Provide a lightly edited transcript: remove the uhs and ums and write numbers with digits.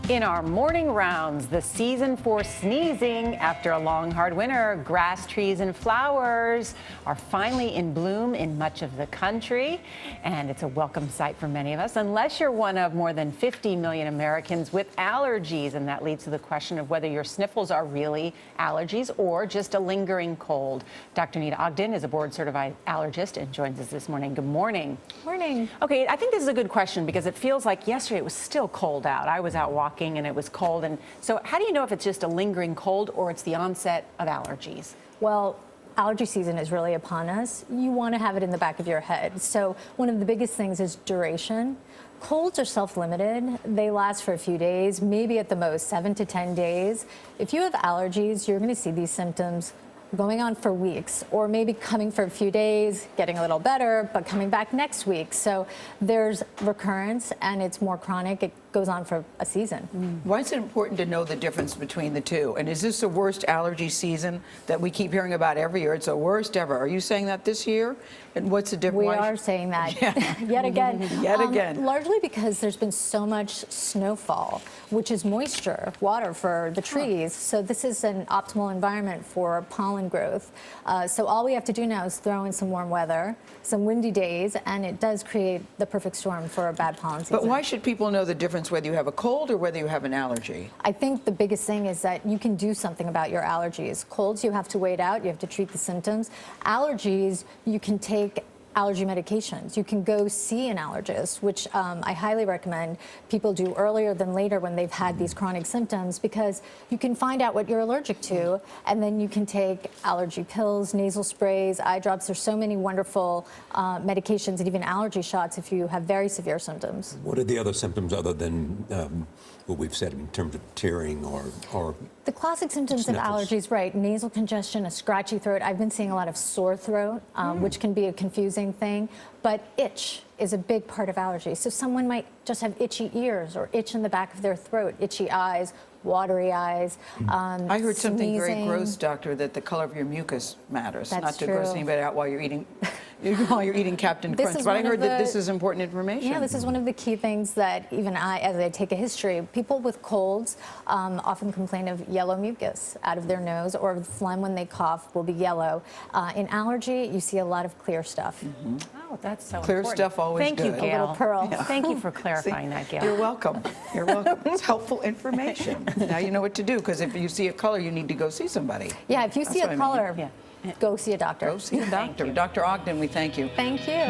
In our morning rounds, the season for sneezing. After a long, hard winter, grass, trees, and flowers are finally in bloom in much of the country. And it's a welcome sight for many of us, unless you're one of more than 50 million Americans with allergies. And that leads to the question of whether your sniffles are really allergies or just a lingering cold. Dr. Neeta Ogden is a board-certified allergist and joins us this morning. Good morning. Morning. Okay, I think this is a good question because it feels like yesterday it was still cold out. I was out walking and it was cold. And so how do you know if it's just a lingering cold or it's the onset of allergies? Well, allergy season is really upon us. You want to have it in the back of your head. So one of the biggest things is duration. Colds are self-limited. They last for a few days, maybe at the most 7 to 10 days. If you have allergies, you're going to see these symptoms going on for weeks, or maybe coming for a few days, getting a little better, but coming back next week. So there's recurrence, and it's more chronic. It goes on for a season. Why is it important to know the difference between the two? And is this the worst allergy season that we keep hearing about every year? It's the worst ever. Are you saying that this year? And what's the difference? We are saying that yet again. Yet again. Largely because there's been so much snowfall, which is moisture, water for the trees. So this is an optimal environment for pollen growth. So all we have to do now is throw in some warm weather, some windy days, and it does create the perfect storm for a bad pollen season. But why should people know the difference whether you have a cold or whether you have an allergy? I think the biggest thing is that you can do something about your allergies. Colds, you have to wait out, you have to treat the symptoms. Allergies, you can take allergy medications. You can go see an allergist, which I highly recommend people do earlier than later when they've had these chronic symptoms, because you can find out what you're allergic to, and then you can take allergy pills, nasal sprays, eye drops. There's so many wonderful medications and even allergy shots if you have very severe symptoms. What are the other symptoms other than what we've said in terms of tearing or the classic symptoms sniffles? of allergies, right? Nasal congestion, a scratchy throat. I've been seeing a lot of sore throat, which can be a confusing thing. But itch is a big part of allergies. So someone might just have itchy ears or itch in the back of their throat, itchy eyes, watery eyes. I heard something very sneezing. gross, doctor, that the color of your mucus matters. That's Not to true. gross anybody out while you're eating Captain This Crunch. is But I one of heard that the- this is important information. Yeah, this is one of the key things that even I, as I take a history, people with colds often complain of yellow mucus out of their nose, or phlegm when they cough will be yellow. In allergy, you see a lot of clear stuff. Oh, that's so Clear important. stuff always Thank you, good. Gail. A little pearl. Yeah. Thank you for clarifying that, Gail. You're welcome. You're welcome. It's helpful information. Now you know what to do, because if you see a color, you need to go see somebody. Yeah, if you see That's a what I mean. color, Yeah. go see a doctor. Go see a doctor. Dr. Ogden, we thank you. Thank you.